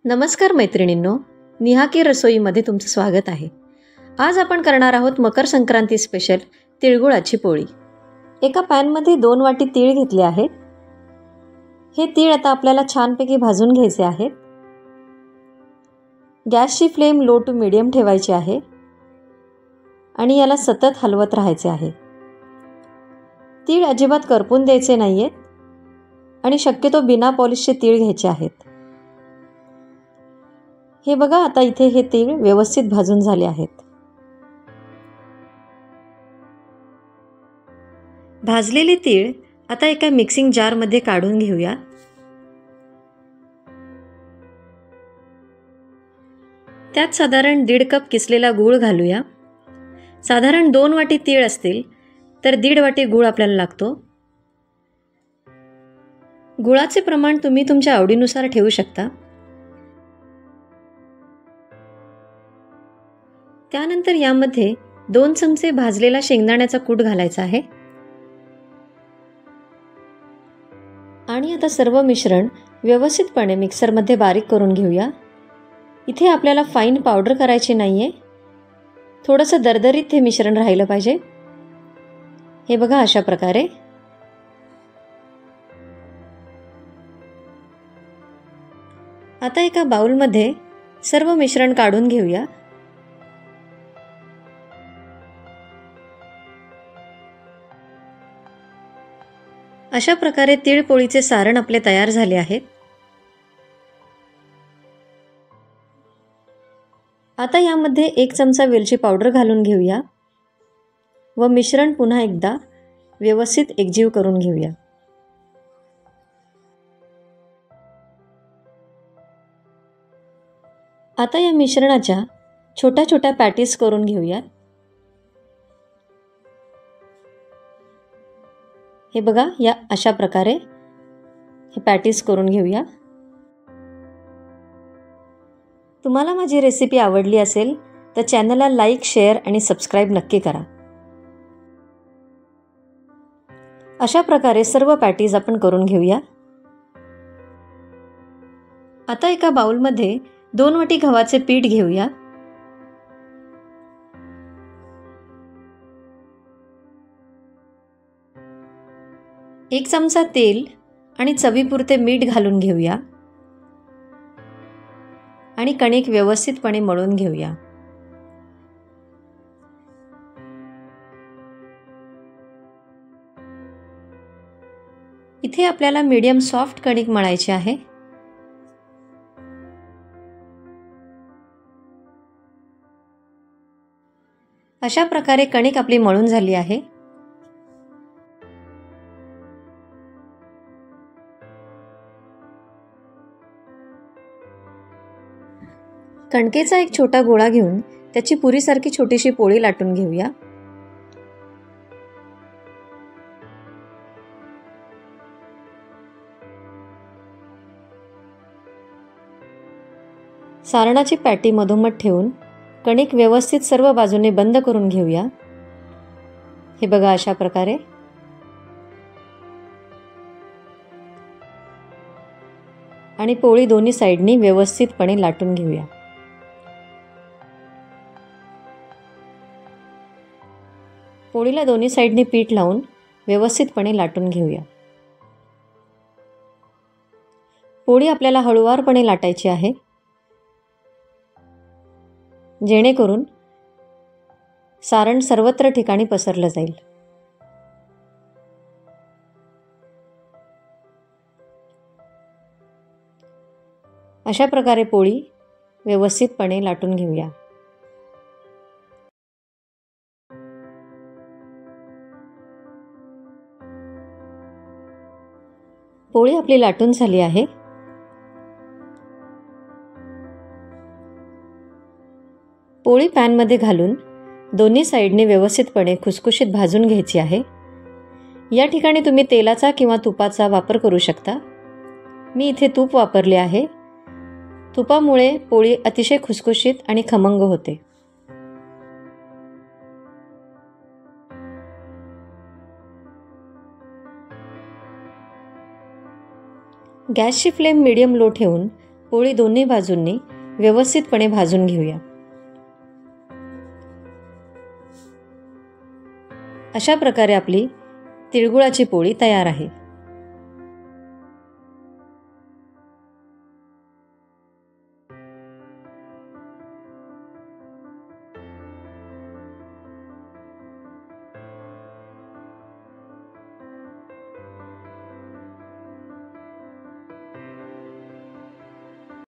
नमस्कार मैत्रिणींनो, निहा की रसोईमध्ये तुमचं स्वागत आहे. आज आपण करणार आहोत मकर संक्रांती स्पेशल तिळगुळाची पोळी. एका पॅनमध्ये 2 वाटी तीळ घेतले आहेत. हे तीळ आता आपल्याला छानपैकी भाजून घ्यायचे आहेत. गॅसची फ्लेम लो टू मीडियम ठेवायची आहे आणि याला सतत हलवत राहायचे आहे. तीळ अजिबात करपून द्यायचे नाहीयेत आणि शक्यतो बिना पॉलिशचे तीळ घ्यायचे आहेत. हे बघा, आता इथे हे तीळ व्यवस्थित भाजून झाले आहेत. भाजलेले तीळ आता एका मिक्सिंग जारमध्ये काढून घेऊया. त्यात साधारण 1.5 कप किसलेला गूळ घालूया. साधारण 2 वाटी तीळ असतील तर 1.5 वाटी गूळ आपल्याला लागतो. गुळाचे प्रमाण तुम्ही तुमच्या आवडीनुसार ठेवू शकता. त्यानंतर यामध्ये 2 चमचे भाजलेला शेंगदाण्याचा कूट घालायचा आहे आणि आता सर्व मिश्रण व्यवस्थितपणे मिक्सरमध्ये बारीक करून घेऊया. इथे आपल्याला फाईन पावडर करायची नाहीये, थोडंसं दरदरीत हे मिश्रण राहिलं पाहिजे. हे बघा, अशा प्रकारे. आता एका बाउलमध्ये सर्व मिश्रण काढून घेऊया. अशा प्रकारे तीळ पोळीचे सारण आपले तयार झाले आहे. आता यामध्ये 1 चमचा वेलची पावडर घालून घेऊया व मिश्रण पुन्हा एकदा व्यवस्थित एकजीव करून घेऊया. आता या मिश्रणाच्या छोट्या छोट्या पॅटीस करून घेऊया. हे बघा, या अशा प्रकारे हे पॅटीस करून घेऊया. तुम्हाला माझी रेसिपी आवडली असेल तर चॅनलला लाईक, शेअर आणि सबस्क्राईब नक्की करा. अशा प्रकारे सर्व पॅटीज आपण करून घेऊया. आता एका बाउलमध्ये 2 वाटी गव्हाचे पीठ घेऊया. एक चमचा तेल आणि चवीपुरते मीठ घालून घेऊया आणि कणिक व्यवस्थितपणे मळून घेऊया. इथे आपल्याला मीडियम सॉफ्ट कणिक मळायची आहे. अशा प्रकारे कणिक आपली मळून झाली आहे. कणकेचा एक छोटा गोळा घेऊन त्याची पुरीसारखी छोटीशी पोळी लाटून घेऊया. सारणाची पॅटी मधोमध ठेवून कणिक व्यवस्थित सर्व बाजूने बंद करून घेऊया. हे बघा, अशा प्रकारे. आणि पोळी दोन्ही साईडनी व्यवस्थितपणे लाटून घेऊया. पोळीला दोन्ही साईडनी पीठ लावून व्यवस्थितपणे लाटून घेऊया. पोळी आपल्याला हळूवारपणे लाटायची आहे, जेणेकरून सारण सर्वत्र ठिकाणी पसरलं जाईल. अशा प्रकारे पोळी व्यवस्थितपणे लाटून घेऊया. पोळी आपली लाटून झाली आहे. पोळी पॅनमध्ये घालून दोन्ही साईडने व्यवस्थितपणे खुसखुशीत भाजून घ्यायची आहे. या ठिकाणी तुम्ही तेलाचा किंवा तुपाचा वापर करू शकता. मी इथे तूप वापरले आहे. तुपामुळे पोळी अतिशय खुसखुशीत आणि खमंग होते. गॅसची फ्लेम मीडियम लो ठेवून पोळी दोन्ही बाजूंनी व्यवस्थितपणे भाजून घेऊया. अशा प्रकारे आपली तिळगुळाची पोळी तयार आहे.